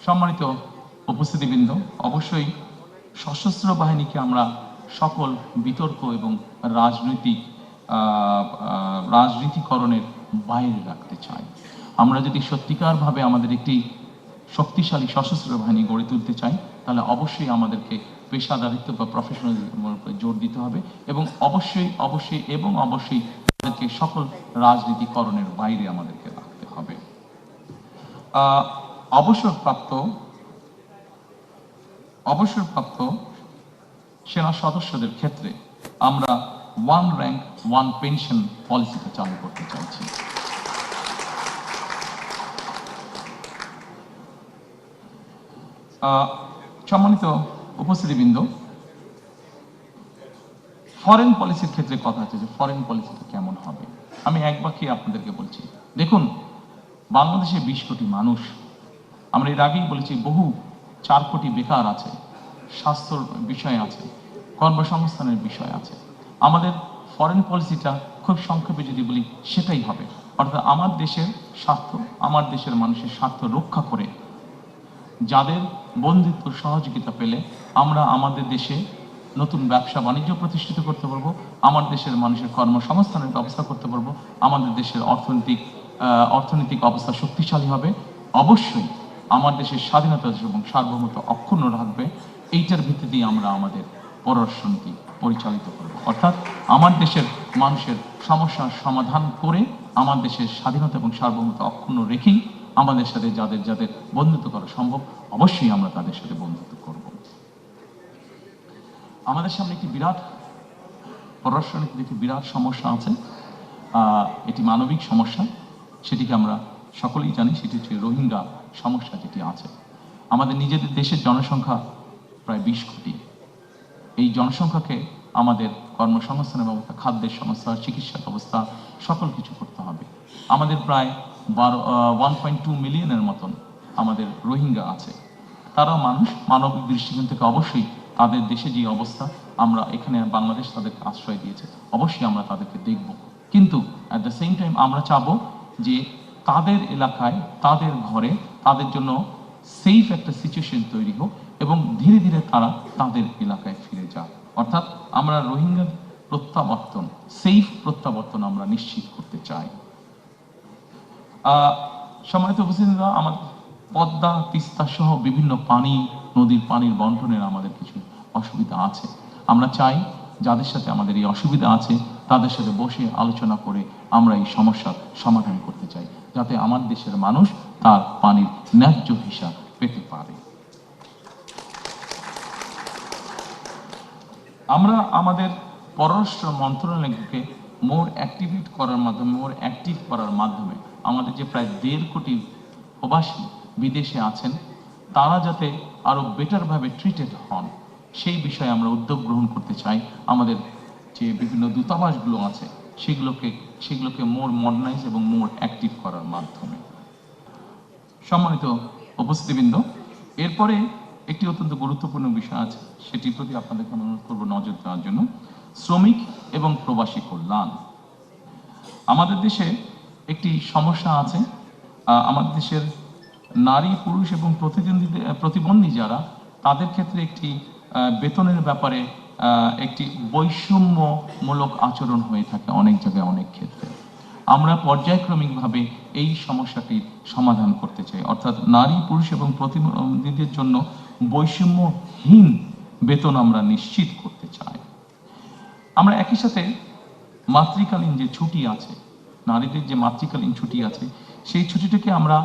সম্মানিত উপস্থিতিবৃন্দ, অবশ্যই সশস্ত্র বাহিনীকে আমরা সকল বিতর্ক এবং রাজনীতিকরণের বাইরে রাখতে চাই। আমরা যদি সত্যিকারভাবে আমাদের একটি শক্তিশালী সশস্ত্র বাহিনী গড়ে তুলতে চাই, তাহলে অবশ্যই আমাদেরকে পেশাদারিত্ব বা প্রফেশনালিজমের উপরে জোর দিতে হবে এবং অবশ্যই তাদেরকে সকল রাজনীতিকরণের বাইরে আমাদেরকে রাখতে হবে। অবসরপ্রাপ্ত সেনা সদস্যদের ক্ষেত্রে আমরা ওয়ান র্যাঙ্ক ওয়ান পেনশন পলিসিটা চালু করতে চাইছি। সম্মানিত উপস্থিতিবৃন্দ, ফরেন পলিসির ক্ষেত্রে কথা আছে যে ফরেন পলিসিটা কেমন হবে। আমি এক বাক্যে আপনাদেরকে বলছি, দেখুন, বাংলাদেশে 20 কোটি মানুষ, আমরা এর আগেই বলেছি বহু 4 কোটি বেকার আছে, স্বাস্থ্যর বিষয় আছে, কর্মসংস্থানের বিষয় আছে। আমাদের ফরেন পলিসিটা খুব সংক্ষেপে যদি বলি সেটাই হবে, অর্থাৎ আমার দেশের স্বার্থ, আমার দেশের মানুষের স্বার্থ রক্ষা করে যাদের বন্ধুত্ব সহযোগিতা পেলে আমরা আমাদের দেশে নতুন ব্যবসা বাণিজ্য প্রতিষ্ঠিত করতে পারবো, আমার দেশের মানুষের কর্মসংস্থানের ব্যবস্থা করতে পারবো, আমাদের দেশের অর্থনৈতিক অবস্থা শক্তিশালী হবে। অবশ্যই আমার দেশের স্বাধীনতা এবং সার্বভৌমত্ব অক্ষুণ্ণ রাখবে। এইটার ভিত্তিতেই আমরা আমাদের পররাষ্ট্রনীতি পরিচালিত করব, অর্থাৎ আমার দেশের মানুষের সমস্যার সমাধান করে আমার দেশের স্বাধীনতা এবং সার্বভৌমত্ব অক্ষুণ্ণ রেখেই আমাদের সাথে যাদের বন্ধুত্ব করা সম্ভব, অবশ্যই আমরা তাদের সাথে বন্ধুত্ব করব। আমাদের সামনে একটি পররাষ্ট্রনীতির একটি বিরাট সমস্যা আছে। এটি মানবিক সমস্যা, সেটিকে আমরা সকলেই জানি, সেটি হচ্ছে রোহিঙ্গা সমস্যা যেটি আছে। আমাদের নিজেদের দেশের জনসংখ্যা প্রায় 20 কোটি। এই জনসংখ্যাকে আমাদের কর্মসংস্থানের ব্যবস্থা, খাদ্যের সমস্যা, চিকিৎসা ব্যবস্থা সকল কিছু করতে হবে। আমাদের প্রায় 1.2 মিলিয়নের মতন আমাদের রোহিঙ্গা আছে। তারা মানুষ, মানবিক দৃষ্টিকোণ থেকে অবশ্যই তাদের দেশে যে অবস্থা, আমরা এখানে বাংলাদেশ তাদেরকে আশ্রয় দিয়েছে, অবশ্যই আমরা তাদেরকে দেখব, কিন্তু অ্যাট দ্য সেম টাইম আমরা চাবো যে তাদের এলাকায়, তাদের ঘরে তাদের জন্য সেফ একটা সিচুয়েশন তৈরি হোক এবং ধীরে ধীরে তারা তাদের এলাকায় ফিরে যাক। অর্থাৎ আমরা রোহিঙ্গার প্রত্যাবর্তন, সেফ প্রত্যাবর্তন আমরা নিশ্চিত করতে চাই। সম্মানিত উপস্থিতিরা, আমার পদ্মা, তিস্তা সহ বিভিন্ন নদীর পানির বন্টনের আমাদের কিছু অসুবিধা আছে। আমরা চাই যাদের সাথে আমাদের এই অসুবিধা আছে তাদের সাথে বসে আলোচনা করে আমরা এই সমস্যার সমাধান করতে চাই, যাতে আমার দেশের মানুষ তার পানির ন্যায্য হিসাব পেতে পারে। আমরা আমাদের পররাষ্ট্র মন্ত্রণালয়কে মোর অ্যাক্টিভ করার মাধ্যমে আমাদের যে প্রায় 1.5 কোটি প্রবাসী বিদেশে আছেন, তারা যাতে আরো বেটারভাবে ট্রিটেড হন, সেই বিষয়ে আমরা উদ্যোগ গ্রহণ করতে চাই। আমাদের যে বিভিন্ন দূতাবাসগুলো আছে সেগুলোকে মোর মডার্নাইজ এবং মোর অ্যাক্টিভ করার মাধ্যমে। সম্মানিত উপস্থিতিবৃন্দ, এরপরে একটি অত্যন্ত গুরুত্বপূর্ণ বিষয় আছে, সেটির প্রতি আপনাদেরকে অনুরোধ করব নজর দেওয়ার জন্য। শ্রমিক এবং প্রবাসী কল্যাণ। আমাদের দেশে একটি সমস্যা আছে। আমাদের দেশের নারী, পুরুষ এবং প্রতিবন্ধী যারা, তাদের ক্ষেত্রে একটি বেতনের ব্যাপারে একটি বৈষম্যমূলক আচরণ হয়ে থাকে অনেক জায়গায়, অনেক ক্ষেত্রে। আমরা পর্যায়ক্রমিকভাবে এই সমস্যাটির সমাধান করতে চাই, অর্থাৎ নারী, পুরুষ এবং প্রতিবন্ধীদের জন্য বৈষম্যহীন বেতন আমরা নিশ্চিত করতে চাই। আমরা একই সাথে মাতৃকালীন যে ছুটি আছে, নারীদের যে মাতৃকালীন ছুটি আছে, সেই ছুটিটাকে আমরা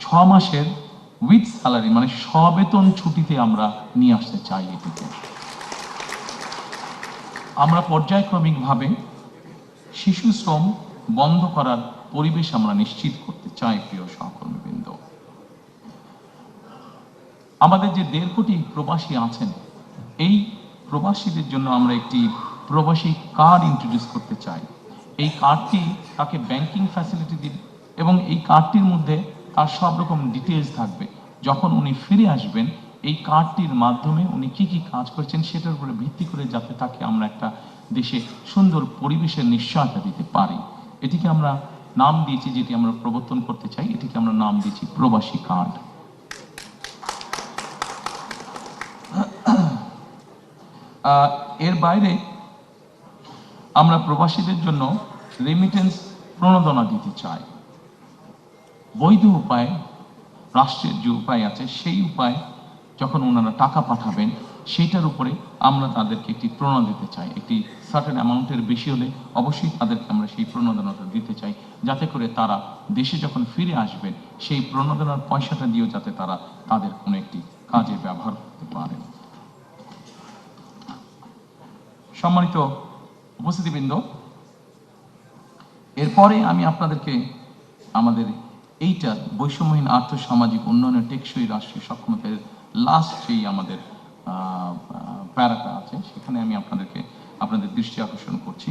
6 মাসের উইথ স্যালারি, মানে সবেতন ছুটিতে আমরা নিয়ে আসতে চাই। এটিকে আমরা পর্যায়ক্রমিকভাবে শিশু শ্রম বন্ধ করার পরিবেশ আমরা নিশ্চিত করতে চাই। প্রিয় সহকর্মীবৃন্দ, আমাদের যে 1.5 কোটি প্রবাসী আছেন, এই প্রবাসীদের জন্য আমরা একটি প্রবাসী কার্ড ইন্ট্রোডিউস করতে চাই। এই কার্ডটি তাকে ব্যাংকিং ফ্যাসিলিটি দিবে এবং এই কার্ডটির মধ্যে তার সব রকম ডিটেলস থাকবে। যখন উনি ফিরে আসবেন, এই কার্ডটির মাধ্যমে উনি কি কি কাজ করছেন সেটার উপরে ভিত্তি করে যাতে তাকে আমরা একটা দেশে সুন্দর পরিবেশের নিশ্চয়তা দিতে পারি। এটিকে আমরা নাম দিয়েছি, যেটি আমরা প্রবর্তন করতে চাই, এটিকে আমরা নাম দিয়েছি প্রবাসী কার্ড। এর বাইরে আমরা প্রবাসীদের জন্য রেমিটেন্স প্রণোদনা দিতে চাই। বৈধ উপায়, রাষ্ট্রের যে উপায় আছে সেই উপায় যখন ওনারা টাকা পাঠাবেন সেইটার উপরে আমরা তাদেরকে একটি প্রণোদনা দিতে চাই। একটি সার্টেন অ্যামাউন্টের বেশি হলে অবশ্যই তাদেরকে আমরা সেই প্রণোদনাটা দিতে চাই, যাতে করে তারা দেশে যখন ফিরে আসবেন সেই প্রণোদনার পয়সাটা দিয়েও যাতে তারা তাদের কোনো একটি কাজে ব্যবহার করতে পারেন। সম্মানিত উপস্থিতিবৃন্দ, এরপরে আমি আপনাদেরকে আমাদের এইটা বৈষম্যহীন আর্থসামাজিক উন্নয়নের টেকসই রাষ্ট্রীয় সক্ষমতার লাস্ট যেই আমাদের প্যারাটা আছে সেখানে আমি আপনাদের দৃষ্টি আকর্ষণ করছি।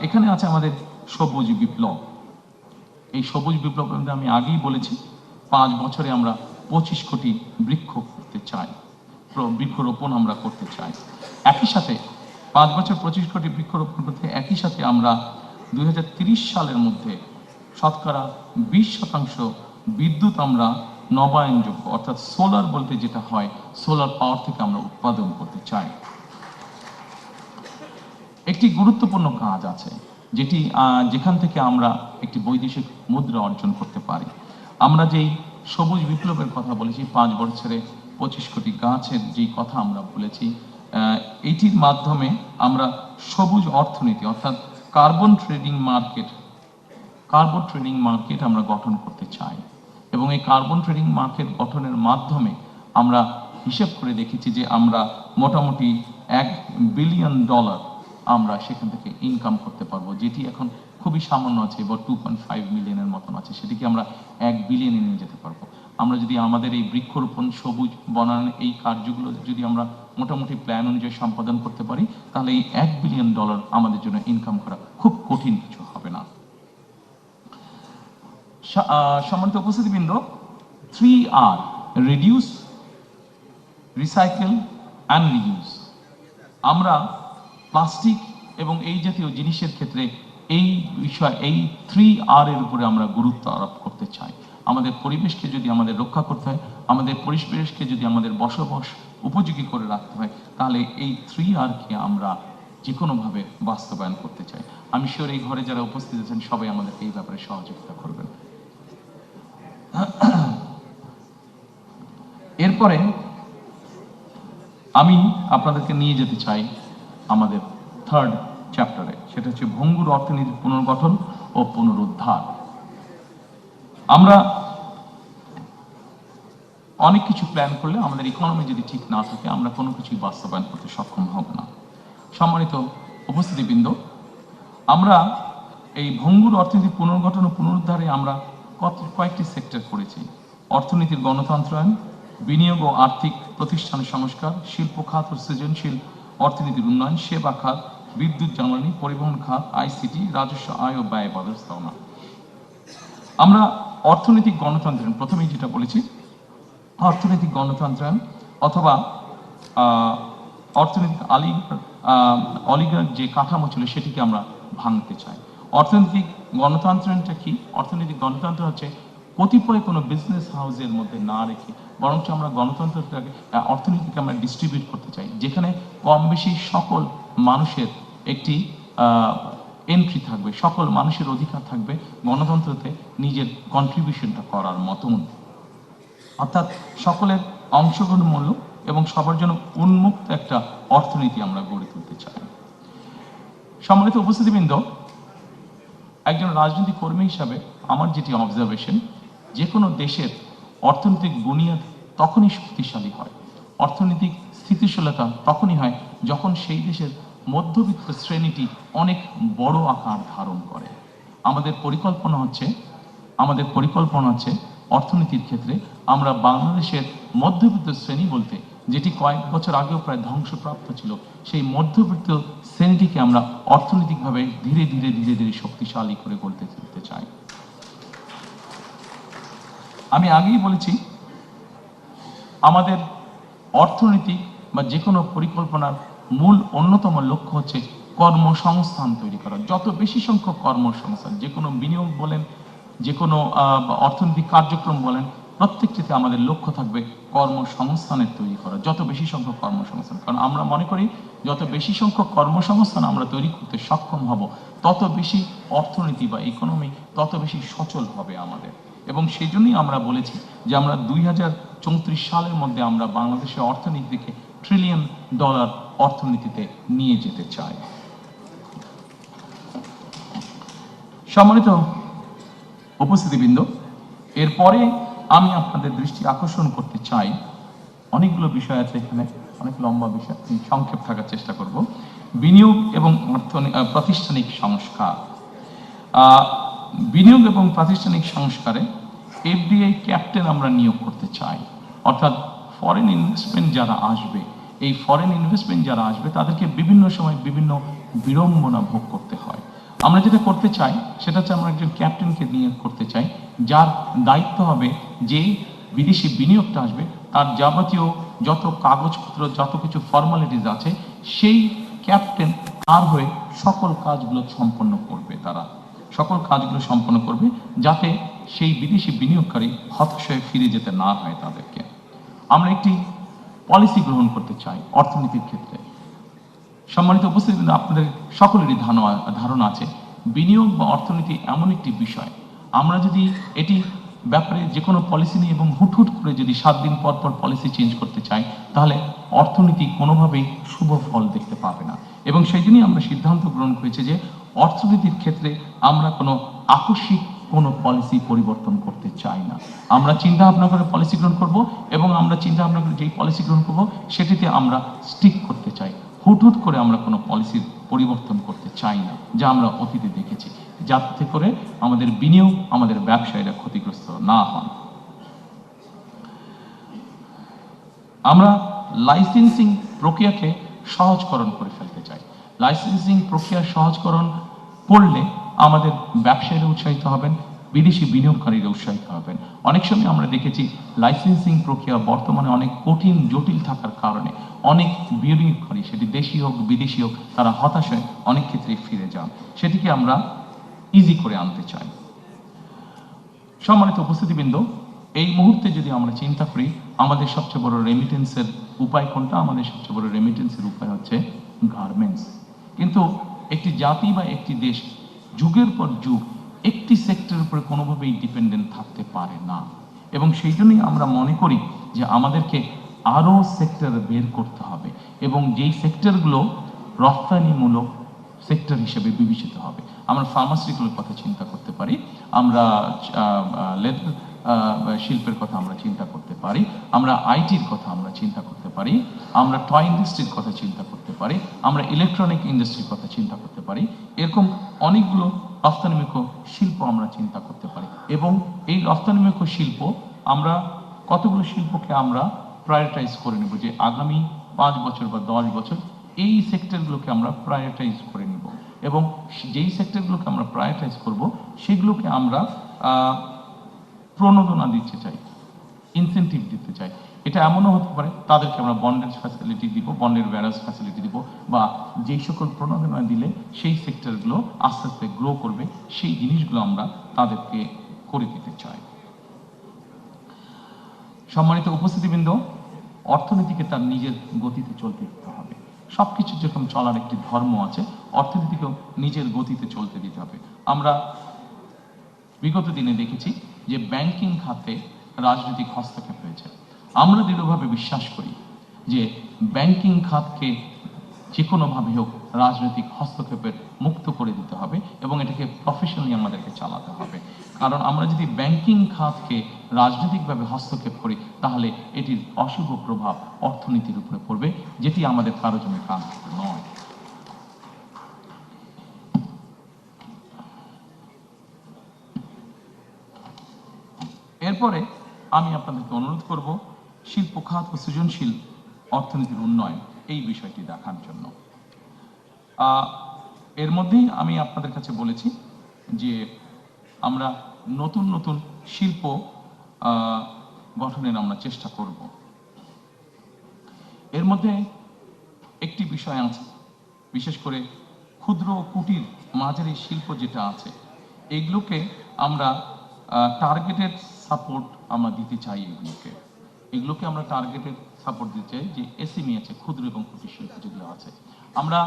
এখানে আছে আমাদের সবুজ বিপ্লব। এই সবুজ বিপ্লব আমি আগেই বলেছি 5 বছরে আমরা 25 কোটি বৃক্ষ করতে চাই, বৃক্ষরোপণ আমরা করতে চাই। একই সাথে 5 বছর 25 কোটি বৃক্ষরোপণ করতে একই সাথে আমরা 2030 সালের মধ্যে শতকরা 20% বিদ্যুৎ আমরা নবায়নযোগ্য অর্থাৎ সোলার বলতে যেটা হয় সোলার পাওয়ার থেকে আমরা উৎপাদন করতে চাই। একটি গুরুত্বপূর্ণ কাজ আছে যেখান থেকে আমরা একটি বৈদেশিক মুদ্রা অর্জন করতে পারি। আমরা যেই সবুজ বিপ্লবের কথা বলেছি, 5 বছরে 25 কোটি গাছের যেই কথা আমরা বলেছি, এইটির মাধ্যমে আমরা সবুজ অর্থনীতি অর্থাৎ কার্বন ট্রেডিং মার্কেট আমরা গঠন করতে চাই। এবং এই কার্বন ট্রেডিং মার্কেট গঠনের মাধ্যমে আমরা হিসাব করে দেখেছি যে আমরা মোটামুটি $1 বিলিয়ন আমরা সেখান থেকে ইনকাম করতে পারবো, যেটি এখন খুবই সামান্য আছে, এবার 2.5 মিলিয়নের মতন আছে, সেটিকে আমরা 1 বিলিয়নে নিয়ে যেতে পারবো। আমরা যদি আমাদের এই বৃক্ষরোপণ সবুজ বনায়ন এই কার্যগুলো যদি আমরা মোটামুটি প্ল্যান অনুযায়ী সম্পাদন করতে পারি, তাহলে এই $1 বিলিয়ন আমাদের জন্য ইনকাম করা খুব কঠিন কিছু হবে না। সম্মানিত উপস্থিতিবৃন্দ, 3R reduce, recycle and reuse. আমরা প্লাস্টিক এবং এই জাতীয় জিনিসের ক্ষেত্রে এই 3R এর উপরে আমরা গুরুত্ব আরোপ করতে চাই। আমাদের পরিবেশকে যদি আমাদের রক্ষা করতে হয়, আমাদের পরিবেশকে যদি আমাদের বসবাস উপযোগী করে রাখতে হয়, তাহলে এই 3R কে আমরা যে কোনোভাবে বাস্তবায়ন করতে চাই। আমি শিওর এই ঘরে যারা উপস্থিত আছেন সবাই আমাদেরকে এই ব্যাপারে সহযোগিতা করবেন। এরপরে আমি আপনাদেরকে নিয়ে যেতে চাই আমাদের 3rd চ্যাপ্টারে, সেটা হচ্ছে ভঙ্গুর অর্থনীতির পুনর্গঠন ও পুনরুদ্ধার। আমরা অনেক কিছু প্ল্যান করলে আমাদের ইকোনমি যদি ঠিক না থাকে আমরা কোনো কিছুই বাস্তবায়ন করতে সক্ষম হব না। সম্মানিত উপস্থিতিবৃন্দ, আমরা এই ভঙ্গুর অর্থনীতির পুনর্গঠন ও পুনরুদ্ধারে আমরা কয়েকটি সেক্টর করেছি। অর্থনীতির গণতন্ত্রায়ন, বিনিয়োগ ও আর্থিক প্রতিষ্ঠানের সংস্কার, শিল্প খাত ও সৃজনশীল অর্থনীতির উন্নয়ন, সেবা খাত, বিদ্যুৎ জ্বালানি, পরিবহন খাত, আইসিটি, রাজস্ব আয় ও ব্যয় ব্যবস্থাপনা। আমরা অর্থনৈতিক গণতন্ত্রায়ন, প্রথমেই যেটা বলেছি, অর্থনৈতিক গণতন্ত্রায়ন অথবা অর্থনৈতিক অলিগার যে কাঠামো ছিল সেটিকে আমরা ভাঙতে চাই। অর্থনৈতিক গণতন্ত্রায়নটা কি? অর্থনৈতিক গণতন্ত্র হচ্ছে কতিপয় কোনো বিজনেস হাউসের মধ্যে না রেখে বরঞ্চ আমরা গণতন্ত্রটাকে অর্থনীতিকে আমরা ডিস্ট্রিবিউট করতে চাই, যেখানে কম বেশি সকল মানুষের একটি এন্ট্রি থাকবে, সকল মানুষের অধিকার থাকবে গণতন্ত্রতে নিজের কন্ট্রিবিউশনটা করার মতন, অর্থাৎ সকলের অংশগ্রহণমূল্য এবং সবার জন্য উন্মুক্ত একটা অর্থনীতি আমরা গড়ে তুলতে চাই। সম্মানিত উপস্থিতিবৃন্দ, একজন রাজনৈতিক কর্মী হিসাবে আমার যেটি অবজারভেশন, যে কোনো দেশের অর্থনৈতিক বুনিয়াদ তখনই শক্তিশালী হয়, অর্থনৈতিক স্থিতিশীলতা তখনই হয় যখন সেই দেশের মধ্যবিত্ত শ্রেণীটি অনেক বড় আকার ধারণ করে। আমাদের পরিকল্পনা হচ্ছে অর্থনীতির ক্ষেত্রে আমরা বাংলাদেশের মধ্যবিত্ত শ্রেণী বলতে যেটি কয়েক বছর আগেও প্রায় ধ্বংসপ্রাপ্ত ছিল, সেই মধ্যবিত্ত শ্রেণীটিকে আমরা অর্থনৈতিকভাবে ধীরে ধীরে শক্তিশালী করে গড়তে তুলতে চাই। আমি আগেই বলেছি, আমাদের অর্থনৈতিক বা যে কোনো পরিকল্পনার মূল অন্যতম লক্ষ্য হচ্ছে কর্মসংস্থান তৈরি করা। যত বেশি সংখ্যক কর্মসংস্থান, যে কোনো বিনিয়োগ বলেন, যে কোনো অর্থনৈতিক কার্যক্রম বলেন, প্রত্যেকটিতে আমাদের লক্ষ্য থাকবে কর্মসংস্থানের তৈরি করা, যত বেশি সংখ্যক কর্মসংস্থান। কারণ আমরা মনে করি যত বেশি সংখ্যক কর্মসংস্থান আমরা তৈরি করতে সক্ষম হব, তত বেশি অর্থনীতি বা ইকোনমি তত বেশি সচল হবে আমাদের। এবং সেই জন্যই আমরা বলেছি যে আমরা 2034 সালের মধ্যে আমরা বাংলাদেশের অর্থনীতিকে $1 ট্রিলিয়ন অর্থনীতিতে নিয়ে যেতে চাই। সম্মানিত উপস্থিতিবৃন্দ, এরপরে আমি আপনাদের দৃষ্টি আকর্ষণ করতে চাই, অনেকগুলো বিষয় আছে এখানে, অনেক লম্বা বিষয়, সংক্ষেপ থাকার চেষ্টা করব। বিনিয়োগ এবং প্রাতিষ্ঠানিক সংস্কার। বিনিয়োগ এবং প্রাতিষ্ঠানিক সংস্কারে এফডিআই ক্যাপ্টেন আমরা নিয়োগ করতে চাই, অর্থাৎ ফরেন ইনভেস্টমেন্ট যারা আসবে, এই ফরেন ইনভেস্টমেন্ট যারা আসবে তাদেরকে বিভিন্ন সময় বিভিন্ন বিড়ম্বনা ভোগ করতে হয়। আমরা যেটা করতে চাই সেটা হচ্ছে আমরা একজন ক্যাপ্টেনকে নিয়োগ করতে চাই, যার দায়িত্ব হবে যে বিদেশি বিনিয়োগটা আসবে তার যাবতীয় যত কাগজপত্র, যত কিছু ফর্মালিটিস আছে, সেই ক্যাপ্টেন তার হয়ে সকল কাজগুলো সম্পন্ন করবে। তারা সকল কাজগুলো সম্পন্ন করবে যাতে সেই বিদেশি বিনিয়োগকারী হতাশ হয়ে ফিরে যেতে না হয় তাদেরকে। আমরা একটি পলিসি গ্রহণ করতে চাই অর্থনীতির ক্ষেত্রে। সম্মানিত উপস্থিতি, আপনাদের সকলেরই ধারণা আছে বিনিয়োগ বা অর্থনীতি এমন একটি বিষয়, আমরা যদি এটি ব্যাপারে যে কোনো পলিসি নিয়ে এবং হুটহুট করে যদি 7 দিন পর পর পলিসি চেঞ্জ করতে চাই, তাহলে অর্থনীতি কোনোভাবেই শুভ ফল দেখতে পাবে না। এবং সেই জন্যই আমরা সিদ্ধান্ত গ্রহণ করেছি যে অর্থনীতির ক্ষেত্রে আমরা কোনো আকস্মিক কোনো পলিসি পরিবর্তন করতে চাই না। আমরা চিন্তা ভাবনা করে পলিসি গ্রহণ করব এবং আমরা চিন্তা ভাবনা করে যেই পলিসি গ্রহণ করব সেটিতে আমরা স্টিক করতে চাই। হুটহুট করে আমরা কোনো পলিসির পরিবর্তন করতে চাই না, যা আমরা অতীতে দেখেছি, যাতে করে আমাদের বিনিয়োগ, আমাদের ব্যবসায়ীরা ক্ষতিগ্রস্ত না হন। আমরা লাইসেন্সিং প্রক্রিয়াকে সহজকরণ করে ফেলতে চাই। লাইসেন্সিং প্রক্রিয়া সহজকরণ করলে আমাদের ব্যবসায়ীরা উৎসাহিত হবেন, বিদেশি বিনিয়োগকারীরা উৎসাহিত হবেন। অনেক সময় আমরা দেখেছি লাইসেন্সিং প্রক্রিয়া বর্তমানে অনেক কঠিন, জটিল থাকার কারণে অনেক বিনিয়োগকারী, সেটি দেশি হোক বিদেশি হোক, তারা হতাশ হয়ে অনেক ক্ষেত্রে ফিরে যান। সেটিকে আমরা ইজি করে আনতে চাই। সম্মানিত উপস্থিতিবৃন্দ, এই মুহূর্তে যদি আমরা চিন্তা করি আমাদের সবচেয়ে বড় রেমিটেন্সের উপায় কোনটা? আমাদের সবচেয়ে বড় রেমিটেন্সের উপায় হচ্ছে গার্মেন্টস। কিন্তু একটি জাতি বা একটি দেশ যুগের পর যুগ একটি সেক্টরের উপরে কোনোভাবেই ডিপেন্ডেন্ট থাকতে পারে না। এবং সেই জন্যই আমরা মনে করি যে আমাদেরকে আরও সেক্টর বের করতে হবে এবং যেই সেক্টরগুলো রপ্তানিমূলক সেক্টর হিসেবে বিবেচিত হবে। আমরা ফার্মাসিউটিক্যালের কথা চিন্তা করতে পারি, আমরা লেদার শিল্পের কথা আমরা চিন্তা করতে পারি, আমরা আইটির কথা আমরা চিন্তা করতে পারি, আমরা টয় ইন্ডাস্ট্রির কথা চিন্তা করতে পারি, আমরা ইলেকট্রনিক ইন্ডাস্ট্রির কথা চিন্তা করতে পারি। এরকম অনেকগুলো রপ্তানিমুখী শিল্প আমরা চিন্তা করতে পারি। এবং এই রপ্তানিমুখী শিল্প আমরা কতগুলো শিল্পকে আমরা প্রায়োরিটাইজ করে নেব যে আগামী 5 বছর বা 10 বছর এই সেক্টরগুলোকে আমরা প্রায়োরিটাইজ করে নিব। এবং যেই সেক্টরগুলোকে আমরা প্রায়োরিটাইজ করব সেগুলোকে আমরা প্রণোদনা দিতে চাই, ইনসেন্টিভ দিতে চাই। এটা এমনও হতে পারে তাদেরকে আমরা বন্ডের ফ্যাসিলিটি দিব, বন্ডের ব্যারাজ ফ্যাসিলিটি দিব, বা যেই সকল প্রণোদনা দিলে সেই সেক্টরগুলো আস্তে আস্তে গ্রো করবে, সেই জিনিসগুলো আমরা তাদেরকে করে দিতে চাই। সম্মানিত উপস্থিতিবৃন্দ, অর্থনীতিকে তার নিজের গতিতে চলতে দিতে হবে। সবকিছু যেরকম চলার একটি ধর্ম আছে, অর্থনীতিকেও নিজের গতিতে চলতে দিতে হবে। আমরা বিগত দিনে দেখেছি যে ব্যাংকিং খাতে রাজনৈতিক হস্তক্ষেপ হয়েছে। আমরা দৃঢ়ভাবে বিশ্বাস করি যে ব্যাংকিং খাতকে যে কোনোভাবে হোক রাজনৈতিক হস্তক্ষেপের মুক্ত করে দিতে হবে এবং এটাকে প্রফেশনালি আমাদেরকে চালাতে হবে। কারণ আমরা যদি ব্যাংকিং খাতকে রাজনৈতিকভাবে হস্তক্ষেপ করি তাহলে এটির অশুভ প্রভাব অর্থনীতির উপরে পড়বে, যেটি আমাদের কারো জন্য কাঙ্ক্ষিত নয়। এরপরে আমি আপনাদেরকে অনুরোধ করব শিল্প খাত ও সৃজনশীল অর্থনীতির উন্নয়ন এই বিষয়টি দেখার জন্য। এর মধ্যেই আমি আপনাদের কাছে বলেছি যে আমরা নতুন নতুন শিল্প গঠনের আমরা চেষ্টা করব। এর মধ্যে একটি বিষয় আছে, বিশেষ করে ক্ষুদ্র কুটির মাঝারি শিল্প যেটা আছে, এগুলোকে আমরা টার্গেটেড সাপোর্ট আমরা দিতে চাই। এগুলোকে আমরা টার্গেটেড সাপোর্ট দিতে চাই, যে এসএমই আছে, ক্ষুদ্র এবং কুটির শিল্প যেগুলো আছে। আমরা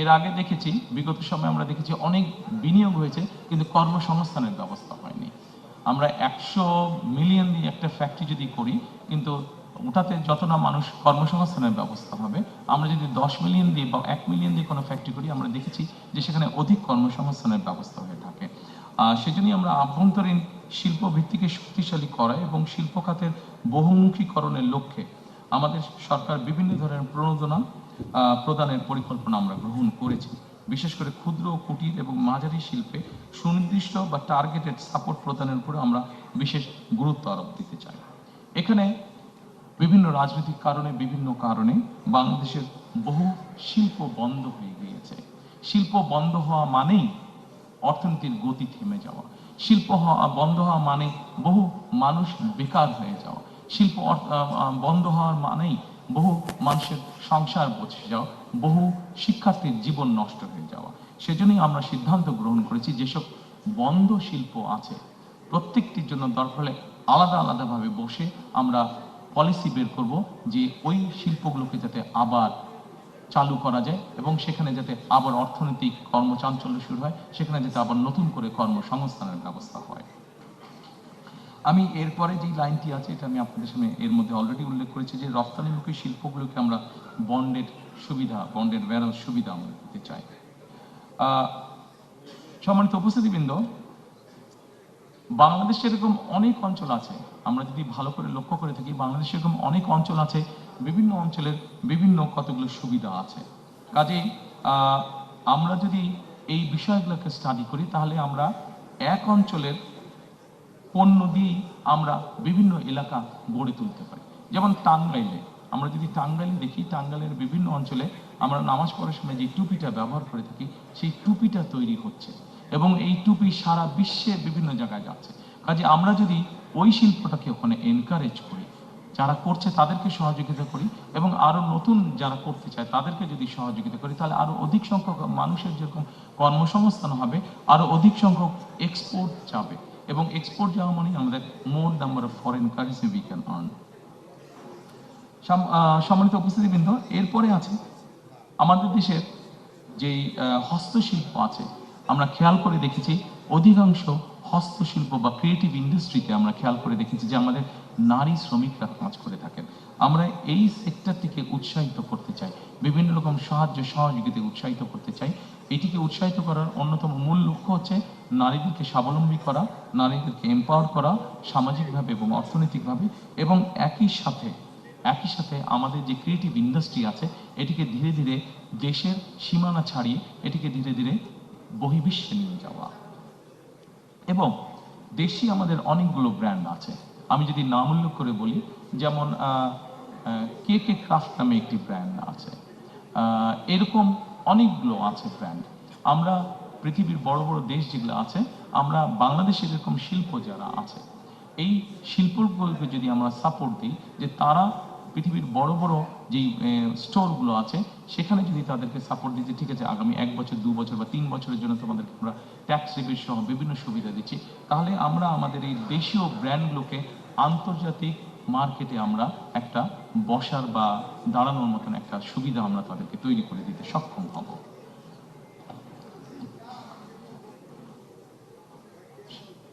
এর আগে দেখেছি, বিগত সময়ে আমরা দেখেছি অনেক বিনিয়োগ হয়েছে, কিন্তু কর্মসংস্থানের ব্যবস্থা হয়নি। আমরা 100 মিলিয়ন দিয়ে একটা ফ্যাক্টরি যদি করি, কিন্তু ওটাতে যত না মানুষ কর্মসংস্থানের ব্যবস্থা হবে, আমরা যদি 10 মিলিয়ন দিয়ে বা 1 মিলিয়ন দিয়ে কোনো ফ্যাক্টরি করি, আমরা দেখেছি যে সেখানে অধিক কর্মসংস্থানের ব্যবস্থা হয়ে থাকে। সেজন্যই আমরা আভ্যন্তরীণ শিল্প ভিত্তিকে শক্তিশালী করা এবং শিল্প খাতের বহুমুখীকরণের লক্ষ্যে আমাদের সরকার বিভিন্ন ধরনের প্রণোদনা প্রদানের পরিকল্পনা আমরা গ্রহণ করেছি। বিশেষ করে ক্ষুদ্র, কুটির এবং মাঝারি শিল্পে সুনির্দিষ্ট বা টার্গেটেড সাপোর্ট প্রদানের উপরে আমরা বিশেষ গুরুত্ব আরোপ দিতে চাই। এখানে বিভিন্ন রাজনৈতিক কারণে, বিভিন্ন কারণে বাংলাদেশের বহু শিল্প বন্ধ হয়ে গিয়েছে। শিল্প বন্ধ হওয়া মানেই অর্থনীতির গতি থেমে যাওয়া। শিল্প বন্ধ হওয়া মানে বহু মানুষ বেকার হয়ে যাওয়া। শিল্প বন্ধ হওয়ার মানেই বহু মানুষের সংসার বসে যাওয়া, বহু শিক্ষার্থীর জীবন নষ্ট হয়ে যাওয়া। সেজন্যই আমরা সিদ্ধান্ত গ্রহণ করেছি, যেসব বন্ধ শিল্প আছে প্রত্যেকটির জন্য দরকার হলে আলাদা আলাদাভাবে বসে আমরা পলিসি বের করব, যে ওই শিল্পগুলোকে যাতে আবার চালু করা যায় এবং সেখানে যাতে আবার অর্থনৈতিক কর্মচাঞ্চল্য শুরু হয়, সেখানে যাতে আবার নতুন করে কর্মসংস্থানের ব্যবস্থা হয়। আমি এরপরে যে লাইনটি আছে, এটা আমি আপনাদের সামনে এর মধ্যে অলরেডি উল্লেখ করেছি, যে রপ্তানিমুখী শিল্পগুলোকে আমরা বন্ডের সুবিধা, বন্ডের ব্যারোজ সুবিধা আমরা দিতে চাই। সম্মানিত উপস্থিতিবৃন্দ, বাংলাদেশে এরকম অনেক অঞ্চল আছে, আমরা যদি ভালো করে লক্ষ্য করে থাকি, বাংলাদেশে এরকম অনেক অঞ্চল আছে, বিভিন্ন অঞ্চলের বিভিন্ন কতগুলো সুবিধা আছে। কাজেই আমরা যদি এই বিষয়গুলোকে স্টাডি করি, তাহলে আমরা এক অঞ্চলের পণ্য দিয়েই আমরা বিভিন্ন এলাকা গড়ে তুলতে পারি। যেমন টাঙ্গাইলে, আমরা যদি টাঙ্গাইলে দেখি, টাঙ্গাইলের বিভিন্ন অঞ্চলে আমরা নামাজ পড়ার সময় যে টুপিটা ব্যবহার করে থাকি, সেই টুপিটা তৈরি হচ্ছে এবং এই টুপি সারা বিশ্বের বিভিন্ন জায়গায় যাচ্ছে। কাজে আমরা যদি ওই শিল্পটাকে ওখানে এনকারেজ করি, যারা করছে তাদেরকে সহযোগিতা করি এবং আরো নতুন যারা করতে চায় তাদেরকে যদি সহযোগিতা করি, তাহলে আরো অধিক সংখ্যক মানুষের যেরকম কর্মসংস্থান হবে, আরো অধিক সংখ্যক এক্সপোর্ট যাবে এবং এক্সপোর্ট যাওয়া মানে আমাদের more number of foreign currency we can earn. সম্মানিত উপস্থিতিবৃন্দ, এরপরে আছে আমাদের দেশের যেই হস্তশিল্প আছে, আমরা খেয়াল করে দেখেছি অধিকাংশ হস্তশিল্প বা ক্রিয়েটিভ ইন্ডাস্ট্রিতে আমরা খেয়াল করে দেখেছি যে আমাদের নারী শ্রমিকরা কাজ করে থাকেন। আমরা এই সেক্টরটিকে উৎসাহিত করতে চাই, বিভিন্ন রকম সাহায্য সহযোগিতা উৎসাহিত করতে চাই। এটিকে উৎসাহিত করার অন্যতম মূল লক্ষ্য হচ্ছে নারীদেরকে স্বাবলম্বী করা, নারীদেরকে এম্পাওয়ার করা সামাজিকভাবে এবং অর্থনৈতিকভাবে, এবং একই সাথে আমাদের যে ক্রিয়েটিভ ইন্ডাস্ট্রি আছে এটিকে ধীরে ধীরে দেশের সীমানা ছাড়িয়ে এটিকে ধীরে ধীরে বহির্বিশ্বে নিয়ে যাওয়া। এবং দেশি আমাদের অনেকগুলো ব্র্যান্ড আছে, আমি যদি নাম উল্লেখ করে বলি, যেমন কে কে ক্রাফট নামে একটি ব্র্যান্ড আছে, এরকম অনেকগুলো আছে ব্র্যান্ড। আমরা পৃথিবীর বড় বড় দেশ যেগুলো আছে, আমরা বাংলাদেশের এরকম শিল্প যারা আছে, এই শিল্পগুলোকে যদি আমরা সাপোর্ট দিই, যে তারা পৃথিবীর বড় বড় যেই স্টোরগুলো আছে সেখানে যদি তাদেরকে সাপোর্ট দিতে, ঠিক আছে আগামী 1 বছর 2 বছর বা 3 বছরের জন্য তোমাদেরকে আমরা ট্যাক্স রিবেট সহ বিভিন্ন সুবিধা দিচ্ছি, তাহলে আমরা আমাদের এই দেশীয় ব্র্যান্ডগুলোকে আন্তর্জাতিক মার্কেটে আমরা একটা বসার বা দাঁড়ানোর মতন একটা সুবিধা আমরা তাদেরকে তৈরি করে দিতে সক্ষম হব।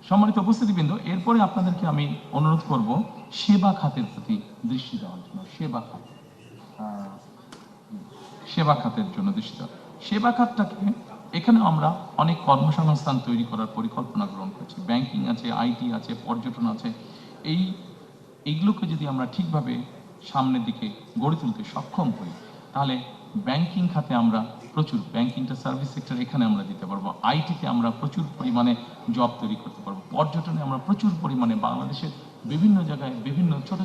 সম্মানিত উপস্থিতিবৃন্দ, এরপরে আপনাদেরকে আমি অনুরোধ করব সেবা খাতের প্রতি দৃষ্টি দেওয়ার জন্য। সেবা খাতের জন্য দৃষ্টি দেওয়া। সেবা খাতটাকে এখানে আমরা অনেক কর্মসংস্থান তৈরি করার পরিকল্পনা গ্রহণ করেছি। ব্যাংকিং আছে, আইটি আছে, পর্যটন আছে। এইগুলোকে যদি আমরা ঠিকভাবে সামনের দিকে গড়ে তুলতে সক্ষম হই, তাহলে ব্যাংকিং খাতে আমরা প্রচুর, ব্যাংকিংটা সার্ভিস সেক্টর, এখানে আমরা দিতে পারবো। আইটিতে আমরা প্রচুর পরিমাণে জব তৈরি করতে পারবো। পর্যটনে আমরা প্রচুর পরিমাণে, বাংলাদেশের বিভিন্ন জায়গায় বিভিন্ন ছোট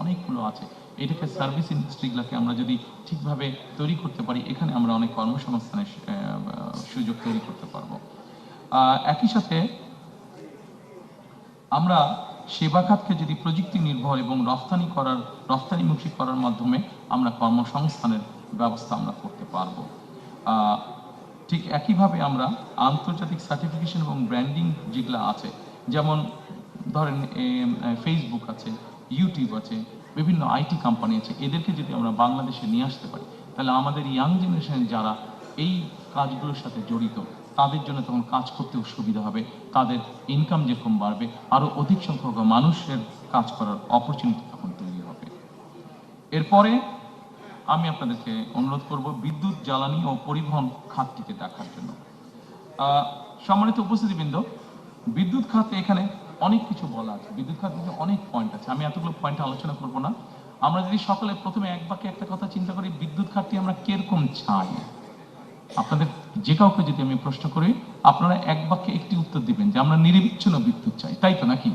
অনেকগুলো আছে, এটাকে সার্ভিস ইন্ডাস্ট্রিগুলোকে আমরা যদি ঠিকভাবে তৈরি করতে পারি, এখানে আমরা অনেক কর্মসংস্থানের সুযোগ তৈরি করতে পারবো। একই সাথে আমরা সেবা খাতকে যদি প্রযুক্তি নির্ভর এবং রফতানিমুখী করার মাধ্যমে আমরা কর্মসংস্থানের ব্যবস্থা আমরা করতে পারবো। ঠিক একইভাবে আমরা আন্তর্জাতিক সার্টিফিকেশন এবং ব্র্যান্ডিং যেগুলো আছে, যেমন ধরেন ফেসবুক আছে, ইউটিউব আছে, বিভিন্ন আইটি কোম্পানি আছে, এদেরকে যদি আমরা বাংলাদেশে নিয়ে আসতে পারি, তাহলে আমাদের ইয়াং জেনারেশন যারা এই কাজগুলোর সাথে জড়িত, তাদের জন্য তখন কাজ করতেও সুবিধা হবে, তাদের ইনকাম যেরকম বাড়বে, আরও অধিক সংখ্যক মানুষের কাজ করার অপরচুনিটি তখন তৈরি হবে। এরপরে আমি আপনাদেরকে অনুরোধ করব বিদ্যুৎ, জ্বালানি ও পরিবহন খাতটিকে দেখার জন্য। সম্মানিত উপস্থিতিবৃন্দ, বিদ্যুৎ খাতে এখানে অনেক কিছু বলা আছে, বিদ্যুৎ খাতে অনেক পয়েন্ট আছে, আমি এতগুলো পয়েন্ট আলোচনা করব না। আমরা যদি সকলে প্রথমে এক বাক্যে একটা কথা চিন্তা করি, বিদ্যুৎ খাতটি আমরা কিরকম চাই, আপনাদের যে কাউকে যদি আমি প্রশ্ন করি, আপনারা এক বাক্যে একটি উত্তর দিবেন যে আমরা নিরবিচ্ছিন্ন বিদ্যুৎ চাই, তাই তো নাকি?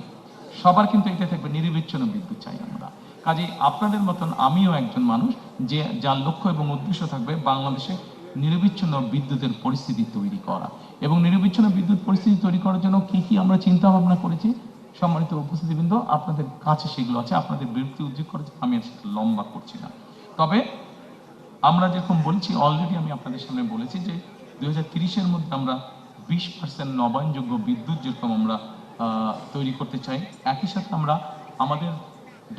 সবার কিন্তু এটা থাকবে, নিরবিচ্ছিন্ন বিদ্যুৎ চাই আমরা। কাজে আপনাদের মতন আমিও একজন মানুষ যে যার লক্ষ্য এবং উদ্দেশ্য থাকবে বাংলাদেশে নিরবিচ্ছিন্ন বিদ্যুতের পরিস্থিতি তৈরি করা। এবং নিরবিচ্ছিন্ন বিদ্যুৎ পরিস্থিতি তৈরি করার জন্য কি কি আমরা চিন্তা ভাবনা করেছি, সম্মানিত উপস্থিতিবৃন্দ, আপনাদের কাছে সেগুলো আছে, আপনাদের বিরক্তি উদ্যোগ করেছে, আমি আর সেটা লম্বা করছি না। তবে আমরা যেরকম বলছি, অলরেডি আমি আপনাদের সামনে বলেছি যে 2030-এর মধ্যে আমরা 20% নবায়নযোগ্য বিদ্যুৎ যেরকম আমরা তৈরি করতে চাই, একই সাথে আমরা আমাদের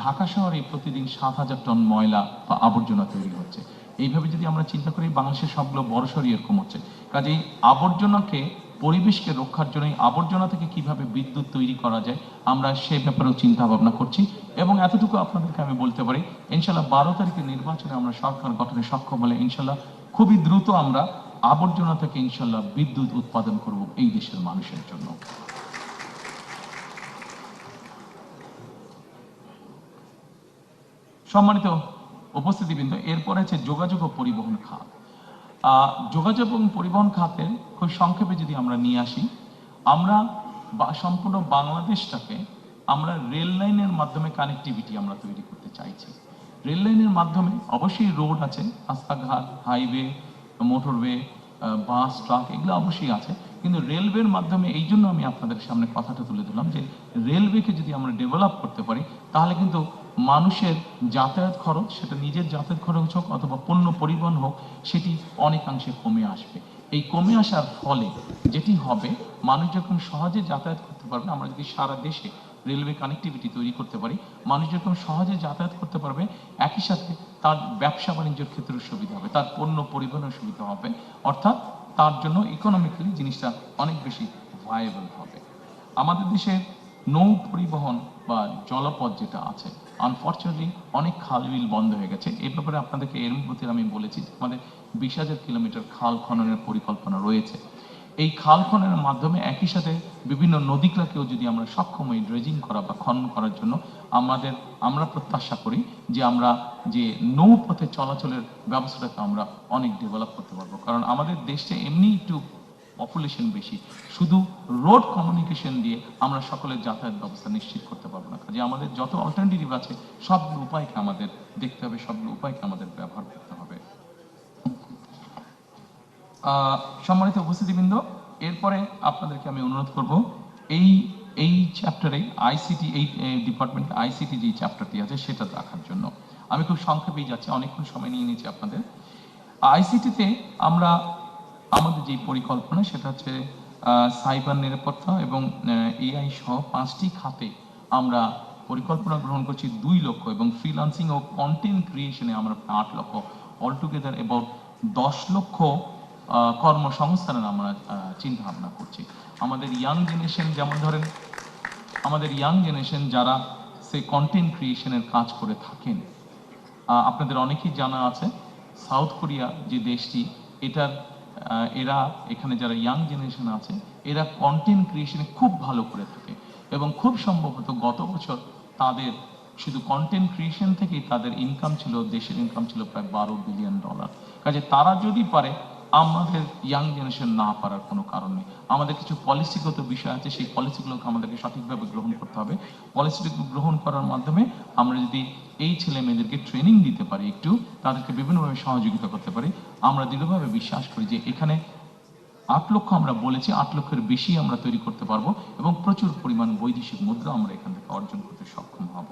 ঢাকা শহরে প্রতিদিন 7,000 টন ময়লা বা আবর্জনা তৈরি হচ্ছে। এইভাবে যদি আমরা চিন্তা করি, বাংলাদেশের সবগুলো বড়সড়ই এরকম হচ্ছে। কাজেই আবর্জনাকে, পরিবেশকে রক্ষার জন্য আবর্জনা থেকে কিভাবে বিদ্যুৎ তৈরি করা যায়, আমরা সে ব্যাপারেও চিন্তা ভাবনা করছি। এবং এতটুকু আপনাদেরকে আমি বলতে পারি, ইনশাল্লাহ 12 তারিখের নির্বাচনে আমরা সরকার গঠনে সক্ষম হলে ইনশাল্লাহ খুবই দ্রুত আমরা আবর্জনা থেকে ইনশাল্লাহ বিদ্যুৎ উৎপাদন করব এই দেশের মানুষের জন্য। সম্মানিত উপস্থিতিবৃন্দ, এরপরে আছে যোগাযোগ ও পরিবহন খাত। যোগাযোগ এবং পরিবহন খাতে খুব সংক্ষেপে যদি আমরা নিয়ে আসি, আমরা সম্পূর্ণ বাংলাদেশটাকে আমরা রেল লাইনের মাধ্যমে কানেক্টিভিটি আমরা তৈরি করতে চাইছি। রেল লাইনের মাধ্যমে অবশ্যই রোড আছে, রাস্তাঘাট, হাইওয়ে, মোটরওয়ে, বাস, ট্রাক, এগুলো অবশ্যই আছে, কিন্তু রেলওয়ের মাধ্যমে এই জন্য আমি আপনাদের সামনে কথাটা তুলে ধরলাম যে রেলওয়েকে যদি আমরা ডেভেলপ করতে পারি, তাহলে কিন্তু মানুষের যাতায়াত খরচ, সেটা নিজের যাতায়াত খরচ হোক অথবা পণ্য পরিবহন হোক, সেটি অনেকাংশে কমে আসবে। এই কমে আসার ফলে যেটি হবে, মানুষ যখন সহজে যাতায়াত করতে পারবে, আমরা যদি সারা দেশে রেলওয়ে কানেক্টিভিটি তৈরি করতে পারি, মানুষ যখন সহজে যাতায়াত করতে পারবে, একই সাথে তার ব্যবসা বাণিজ্যের ক্ষেত্রেও সুবিধা হবে, তার পণ্য পরিবহনের সুবিধা হবে, অর্থাৎ তার জন্য ইকোনমিক্যালি জিনিসটা অনেক বেশি ভায়াবল হবে। আমাদের দেশে নৌ পরিবহন বা জলপথ যেটা আছে, আনফর্চুনেটলি অনেক খাল বিল বন্ধ হয়ে গেছে। এই ব্যাপারে আপনাদেরকে এর মধ্যে আমি বলেছি, আমাদের 20,000 কিলোমিটার খাল খননের পরিকল্পনা রয়েছে। এই খাল খননের মাধ্যমে একই সাথে বিভিন্ন নদীগুলোকেও যদি আমরা সক্ষম হই ড্রেজিং করা বা খনন করার জন্য, আমরা প্রত্যাশা করি যে আমরা যে নৌপথে চলাচলের ব্যবস্থাটাকে আমরা অনেক ডেভেলপ করতে পারবো। কারণ আমাদের দেশটা এমনি একটু পপুলেশন বেশি, শুধু রোড কমিউনিকেশন দিয়ে আমরা সকলের যাতায়াত ব্যবস্থা নিশ্চিত করতে পারবো না। কাজে আমাদের যত অল্টারনেটিভ আছে, সবগুলো উপায়কে আমাদের দেখতে হবে, সবগুলো উপায়কে আমাদের ব্যবহার করতে হবে। সম্মানিত উপস্থিতিবৃন্দ, এরপরে আপনাদেরকে আমি অনুরোধ করব, এই চ্যাপ্টারে আইসিটি, এই ডিপার্টমেন্ট আইসিটি যে চ্যাপ্টারটি আছে সেটা দেখার জন্য আমি খুব সংক্ষেপেই যাচ্ছি, অনেকক্ষণ সময় নিয়ে নিয়েছি আপনাদের। আইসিটিতে আমরা আমাদের যে পরিকল্পনা, সেটা হচ্ছে সাইবার নিরাপত্তা এবং এআই সহ 5টি খাতে আমরা পরিকল্পনা গ্রহণ করছি 2 লক্ষ, এবং ফ্রিল্যান্সিং ও কন্টেন্ট ক্রিয়েশনে আমরা 8 লক্ষ, অলটুগেদার এবং 10 লক্ষ কর্মসংস্থানের আমরা চিন্তা ভাবনা করছি। আমাদের ইয়াং জেনারেশন, যেমন ধরেন আমাদের ইয়াং জেনারেশন যারা সে কন্টেন্ট ক্রিয়েশনের কাজ করে থাকেন, আপনাদের অনেকেই জানা আছে সাউথ কোরিয়া যে দেশটি, এরা এখানে যারা ইয়াং জেনারেশন আছে, এরা কন্টেন্ট ক্রিয়েশনে খুব ভালো করে থাকে, এবং খুব সম্ভবত গত বছর তাদের শুধু কন্টেন্ট ক্রিয়েশন থেকেই তাদের ইনকাম ছিল, দেশের ইনকাম ছিল প্রায় $12 বিলিয়ন। কাজে তারা যদি পারে, আমাদের ইয়াং জেনারেশন না পারার কোনো কারণ নেই। আমাদের কিছু পলিসিগত বিষয় আছে, সেই পলিসিগুলোকে আমাদেরকে সঠিকভাবে গ্রহণ করতে হবে। পলিসিগুলো গ্রহণ করার মাধ্যমে আমরা যদি এই ছেলে মেয়েদেরকে ট্রেনিং দিতে পারি, একটু তাদেরকে বিভিন্নভাবে সহযোগিতা করতে পারি, আমরা দৃঢ়ভাবে বিশ্বাস করি যে এখানে 8 লক্ষ আমরা বলেছি, 8 লক্ষের বেশি আমরা তৈরি করতে পারবো, এবং প্রচুর পরিমাণ বৈদেশিক মুদ্রা আমরা এখান থেকে অর্জন করতে সক্ষম হব।